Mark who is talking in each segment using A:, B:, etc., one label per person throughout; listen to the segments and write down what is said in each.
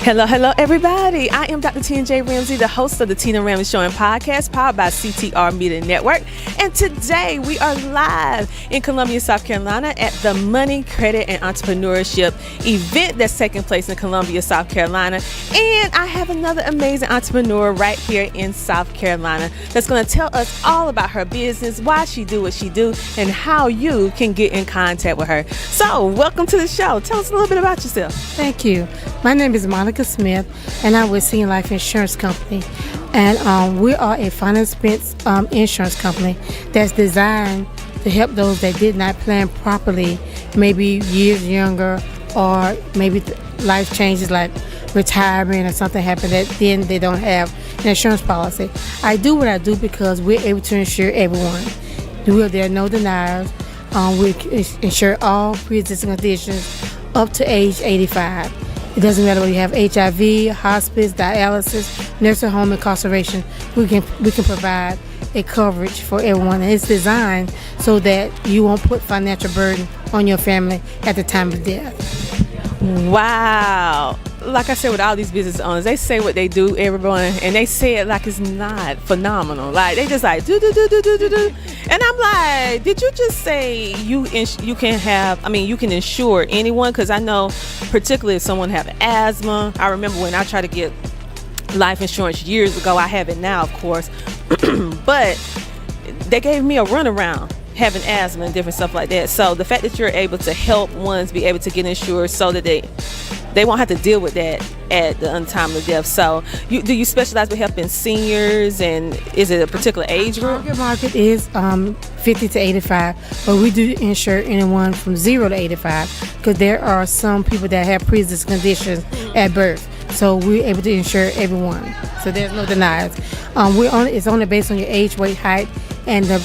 A: Hello, everybody. I am Dr. Tina Ramsay, the host of the Tina Ramsay Show and podcast, powered by CTR Media Network. And today we are live in Columbia, South Carolina at the Money, Credit, and Entrepreneurship event that's taking place in Columbia, South Carolina. And I have another amazing entrepreneur right here in South Carolina that's going to tell us all about her business, why she do what she do, and how you can get in contact with her. So, welcome to the show. Tell us a little bit about yourself.
B: Thank you. My name is Monica Smith, and I'm with Senior Life Insurance Company. And we are a finance-based insurance company that's designed to help those that did not plan properly, maybe years younger, or maybe life changes like retirement or something happened that then they don't have an insurance policy. I do what I do because we're able to insure everyone. There are no deniers. We insure all pre-existing conditions up to age 85. It doesn't matter whether you have HIV, hospice, dialysis, nursing home, incarceration. We can provide a coverage for everyone, and it's designed so that you won't put financial burden on your family at the time of death.
A: Wow. Like I said, with all these business owners, they say what they do, everyone, and they say it like it's not phenomenal. Like, they just like, do. And I'm like, did you just say you can insure anyone? Because I know, particularly if someone have asthma. I remember when I tried to get life insurance years ago. I have it now, of course. But they gave me a runaround having asthma and different stuff like that. So the fact that you're able to help ones be able to get insured so that they won't have to deal with that at the untimely death. So do you specialize with helping seniors, and is it a particular age group?
B: Our target market is 50 to 85, but we do insure anyone from 0 to 85 because there are some people that have pre-existing conditions at birth. So we're able to insure everyone. So there's no deniers. It's only based on your age, weight, height, and the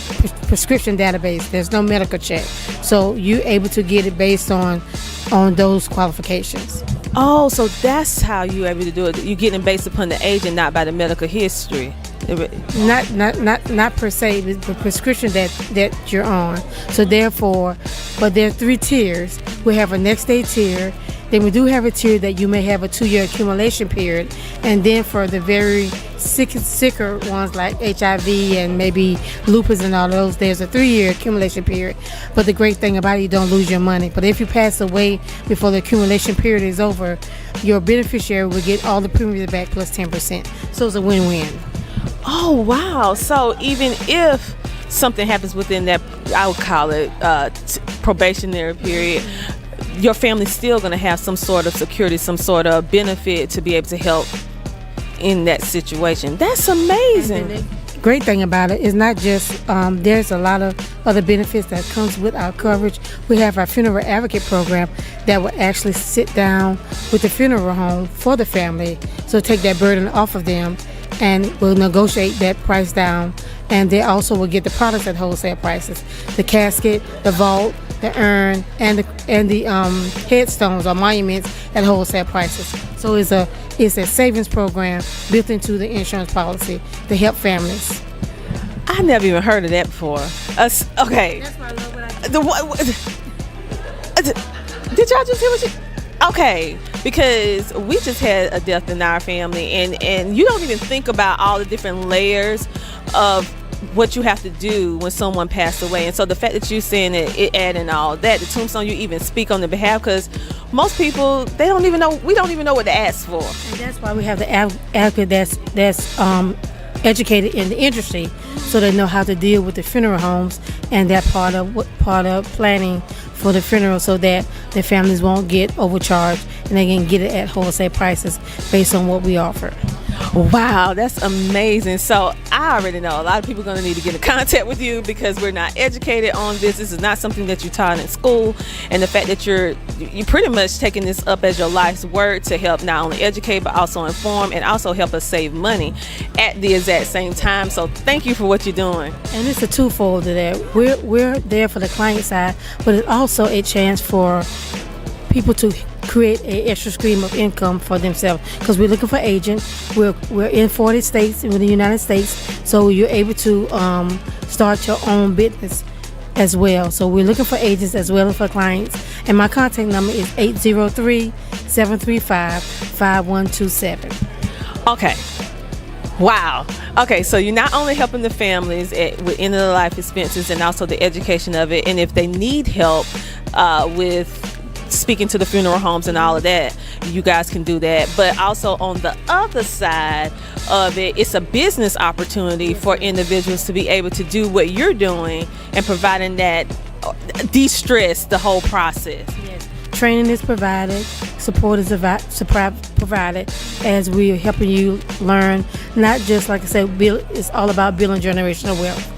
B: prescription database. There's no medical check. So you're able to get it based on those qualifications.
A: Oh, so that's how you're able to do it. You're getting based upon the age and not by the medical history.
B: Not per se, the prescription that you're on. So therefore, but there are 3 tiers. We have a next day tier. Then we do have a tier that you may have a 2-year accumulation period. And then for the very sicker ones like HIV and maybe lupus and all those, there's a 3-year accumulation period. But the great thing about it, you don't lose your money. But if you pass away before the accumulation period is over, your beneficiary will get all the premiums back plus 10%. So it's a win-win.
A: Oh, wow. So even if something happens within that, I would call it probationary period, your family's still going to have some sort of security, some sort of benefit to be able to help in that situation. That's amazing.
B: The great thing about it is not just there's a lot of other benefits that comes with our coverage. We have our funeral advocate program that will actually sit down with the funeral home for the family, so take that burden off of them, and will negotiate that price down. And they also will get the products at wholesale prices: the casket, the vault, the urn, and the headstones or monuments at wholesale prices. So it's a savings program built into the insurance policy to help families.
A: I never even heard of that before. Okay.
B: That's why I love what I do.
A: Did y'all just hear what you? Okay, because we just had a death in our family, and you don't even think about all the different layers of what you have to do when someone passed away. And so the fact that you're saying it adding all that, the tombstone, you even speak on the behalf, because most people, we don't even know what to ask for.
B: And that's why we have the advocate that's educated in the industry, so they know how to deal with the funeral homes and that part of planning for the funeral, so that the families won't get overcharged and they can get it at wholesale prices based on what we offer.
A: Wow, that's amazing. So I already know a lot of people are going to need to get in contact with you because we're not educated on this. This is not something that you taught in school. And the fact that you're pretty much taking this up as your life's work to help not only educate but also inform and also help us save money at the exact same time. So thank you for what you're doing.
B: And it's a twofold to that. We're there for the client side, but it's also a chance for people to create an extra stream of income for themselves, because we're looking for agents. We're in 40 states in the United States, so you're able to start your own business as well. So we're looking for agents as well as for clients. And my contact number is 803 803-735-5127.
A: Okay. Wow. Okay, so you're not only helping the families with end of the life expenses and also the education of it, and if they need help with speaking to the funeral homes and all of that, you guys can do that. But also on the other side of it, it's a business opportunity for individuals to be able to do what you're doing and providing that de-stress the whole process.
B: Yes. Training is provided, support is provided as we are helping you learn, not just, like I said, it's all about building generational wealth.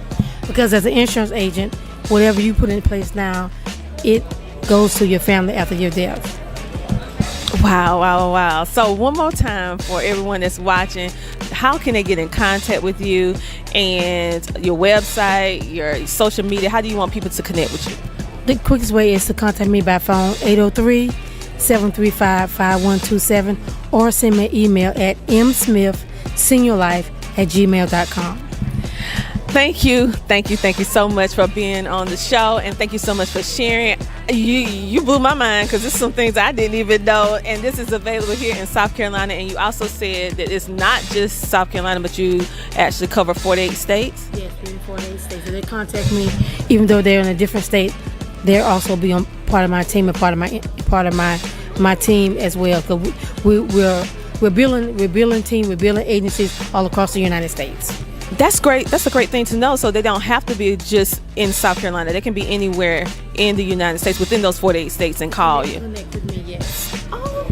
B: Because as an insurance agent, whatever you put in place now, it goes to your family after your death.
A: Wow. So one more time for everyone that's watching, how can they get in contact with you and your website, your social media? How do you want people to connect with you?
B: The quickest way is to contact me by phone, 803-735-5127, or send me an email at msmithseniorlife@gmail.com.
A: Thank you so much for being on the show, and thank you so much for sharing. You blew my mind, because there's some things I didn't even know, and this is available here in South Carolina. And you also said that it's not just South Carolina, but you actually cover 48 states.
B: Yes, we're in 48 states. So they contact me, even though they're in a different state. They'll also be on part of my team and part of my team as well. Because we're building team, we're building agencies all across the United States.
A: That's great. That's a great thing to know. So they don't have to be just in South Carolina. They can be anywhere in the United States within those 48 states and call you.
B: Connect with me, yes.
A: Oh.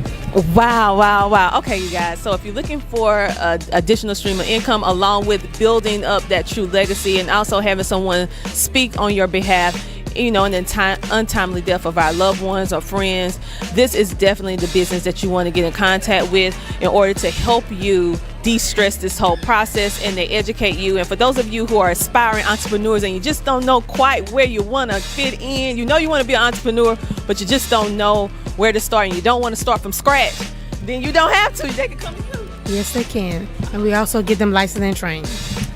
A: Wow. Okay, you guys. So if you're looking for additional stream of income along with building up that true legacy and also having someone speak on your behalf, in the untimely death of our loved ones or friends, this is definitely the business that you want to get in contact with in order to help you de-stress this whole process, and they educate you. And for those of you who are aspiring entrepreneurs and you just don't know quite where you want to fit in, you want to be an entrepreneur, but you just don't know where to start and you don't want to start from scratch, then you don't have to. They can come to you.
B: Yes, they can. And we also give them license and training.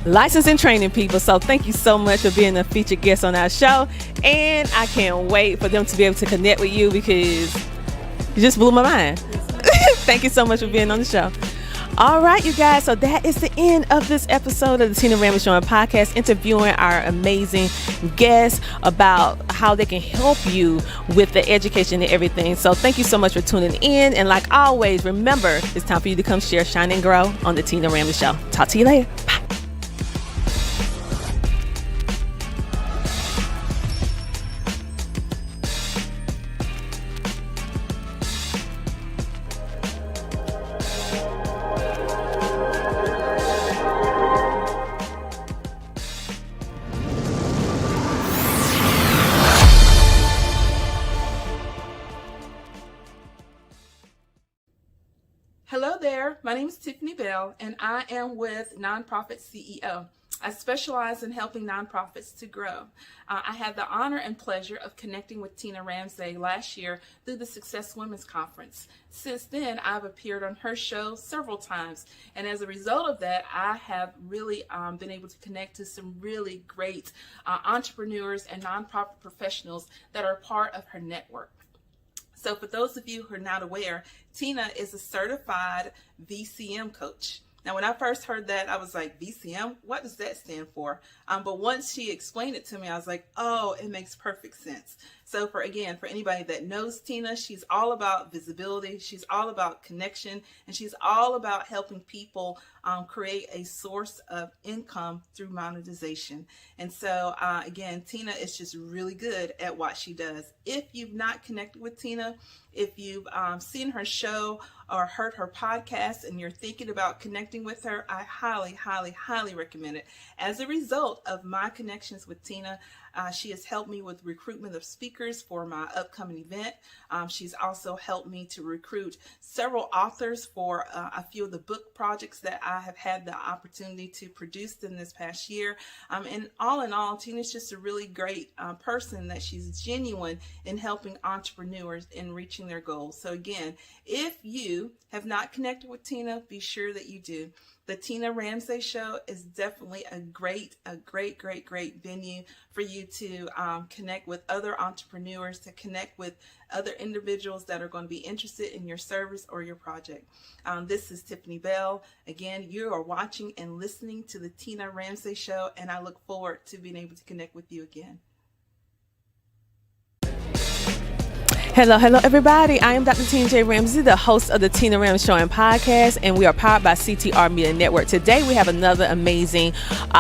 A: License and training, people. So thank you so much for being a featured guest on our show, and I can't wait for them to be able to connect with you, because you just blew my mind. Thank you so much for being on the show. All right, you guys, so that is the end of this episode of the Tina Ramsay Show podcast, interviewing our amazing guests about how they can help you with the education and everything. So thank you so much for tuning in, and like always, remember, it's time for you to come share, shine, and grow on the Tina Ramsay Show. Talk to you later. Bye.
C: Hello there, my name is Tiffany Bell, and I am with Nonprofit CEO. I specialize in helping nonprofits to grow. I had the honor and pleasure of connecting with Tina Ramsay last year through the Success Women's Conference. Since then, I've appeared on her show several times, and as a result of that, I have really been able to connect to some really great entrepreneurs and nonprofit professionals that are part of her network. So for those of you who are not aware, Tina is a certified VCM coach. Now, when I first heard that, I was like, VCM? What does that stand for? But once she explained it to me, I was like, oh, it makes perfect sense. So for anybody that knows Tina, she's all about visibility. She's all about connection, and she's all about helping people create a source of income through monetization. And so again, Tina is just really good at what she does. If you've not connected with Tina, if you've seen her show or heard her podcast and you're thinking about connecting with her, I highly, highly, highly recommend it. As a result of my connections with Tina, she has helped me with recruitment of speakers for my upcoming event. She's also helped me to recruit several authors for a few of the book projects that I have had the opportunity to produce in this past year. And in all, Tina's just a really great person, that she's genuine in helping entrepreneurs in reaching their goals. So again, if you have not connected with Tina, be sure that you do. The Tina Ramsay Show is definitely a great venue for you to connect with other entrepreneurs, to connect with other individuals that are going to be interested in your service or your project. This is Tiffany Bell. Again, you are watching and listening to the Tina Ramsay Show, and I look forward to being able to connect with you again.
A: Hello, everybody. I am Dr. Tina J. Ramsay, the host of the Tina Ramsay Show and podcast, and we are powered by CTR Media Network. Today, we have another amazing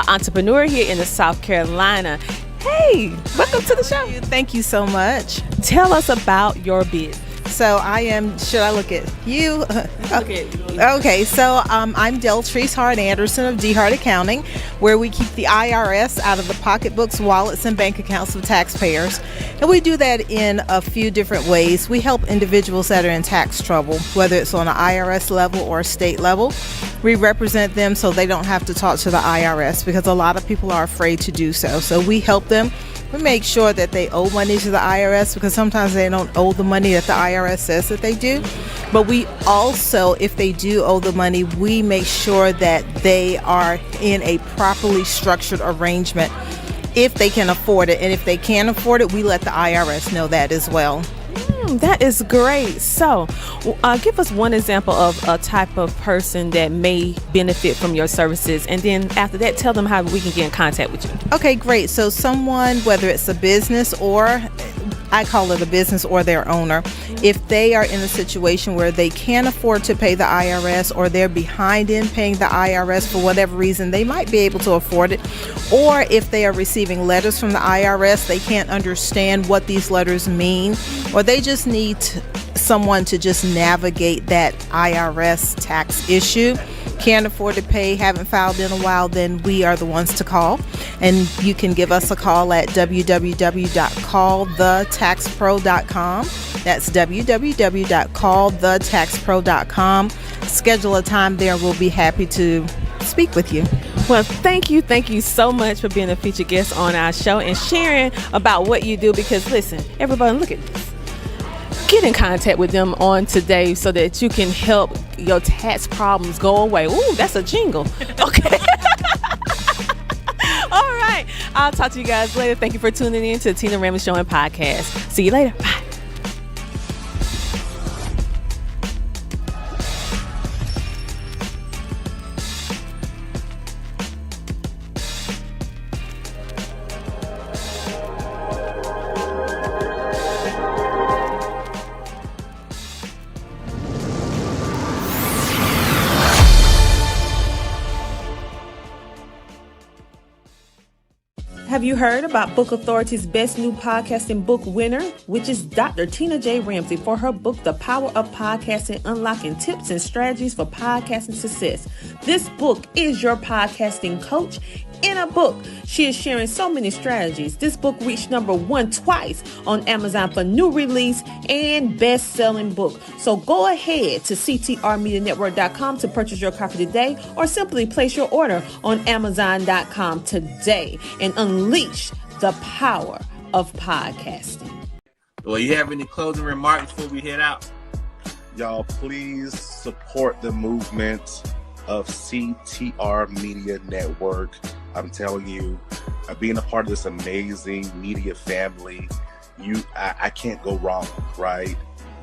A: entrepreneur here in the South Carolina. Hey, welcome to the show.
D: Thank you so much.
A: Tell us about your business.
D: So I am, should I look at you? Okay, so I'm Deltrice Anderson of D Hart Accounting, where we keep the IRS out of the pocketbooks, wallets, and bank accounts of taxpayers. And we do that in a few different ways. We help individuals that are in tax trouble, whether it's on an IRS level or a state level. We represent them so they don't have to talk to the IRS, because a lot of people are afraid to do so. So we help them. We make sure that they owe money to the IRS, because sometimes they don't owe the money that the IRS says that they do. But we also, if they do owe the money, we make sure that they are in a properly structured arrangement if they can afford it. And if they can't afford it, we let the IRS know that as well.
A: That is great. So give us one example of a type of person that may benefit from your services, and then after that, tell them how we can get in contact with you.
D: Okay, great. So someone, whether it's a business, or I call it a business, or their owner, if they are in a situation where they can't afford to pay the IRS, or they're behind in paying the IRS for whatever reason, they might be able to afford it. Or if they are receiving letters from the IRS, they can't understand what these letters mean, or they just need someone to just navigate that IRS tax issue. Can't afford to pay, haven't filed in a while, then we are the ones to call. And you can give us a call at www.callthetaxpro.com. That's www.callthetaxpro.com. Schedule a time there. We'll be happy to speak with you.
A: Well, thank you so much for being a featured guest on our show and sharing about what you do, because listen, everybody, look at this. Get in contact with them on today so that you can help your tax problems go away. Ooh, that's a jingle. Okay. All right. I'll talk to you guys later. Thank you for tuning in to the Tina Ramsay Show and podcast. See you later. Bye. Have you heard about Book Authority's best new podcasting book winner, which is Dr. Tina J. Ramsay, for her book, The Power of Podcasting, Unlocking Tips and Strategies for Podcasting Success. This book is your podcasting coach in a book. She is sharing so many strategies. This book reached #1 twice on Amazon for new release and best-selling book. So go ahead to CTRMediaNetwork.com to purchase your copy today, or simply place your order on Amazon.com today and unleash the power of podcasting.
E: Well, you have any closing remarks before we head out?
F: Y'all, please support the movement of CTR Media Network. I'm telling you, being a part of this amazing media family, I can't go wrong, right?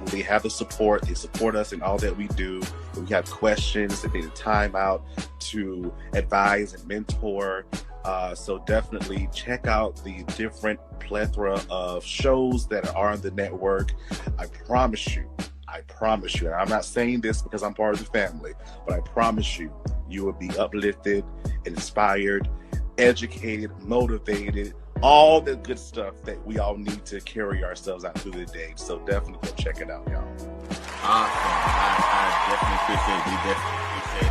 F: They have the support. They support us in all that we do. If we have questions, they take the time out to advise and mentor. So definitely check out the different plethora of shows that are on the network. I promise you, and I'm not saying this because I'm part of the family, but I promise you, you will be uplifted, inspired, educated, motivated, all the good stuff that we all need to carry ourselves out through the day. So definitely go check it out, y'all.
E: Awesome. I definitely appreciate it. We definitely appreciate it.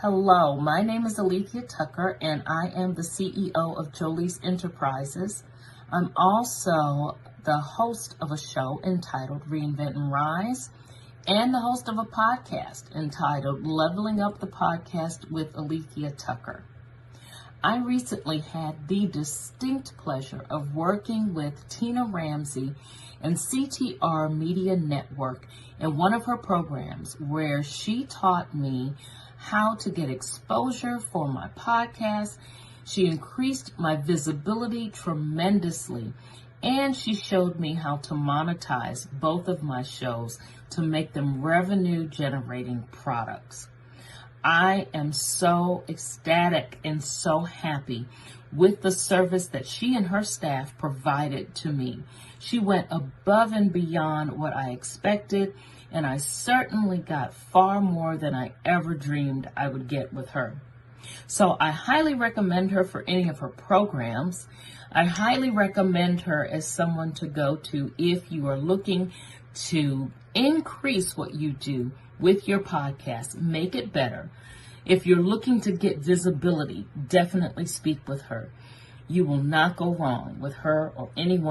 G: Hello, my name is Alethea Tucker, and I am the CEO of Jolie's Enterprises. I'm also the host of a show entitled Reinvent and Rise, and the host of a podcast entitled Leveling Up the Podcast with Alethea Tucker. I recently had the distinct pleasure of working with Tina Ramsay and CTR Media Network in one of her programs where she taught me how to get exposure for my podcast. She increased my visibility tremendously, and she showed me how to monetize both of my shows to make them revenue-generating products. I am so ecstatic and so happy with the service that she and her staff provided to me. She went above and beyond what I expected, and I certainly got far more than I ever dreamed I would get with her. So I highly recommend her for any of her programs. I highly recommend her as someone to go to if you are looking to increase what you do with your podcast, make it better. If you're looking to get visibility, definitely speak with her. You will not go wrong with her or anyone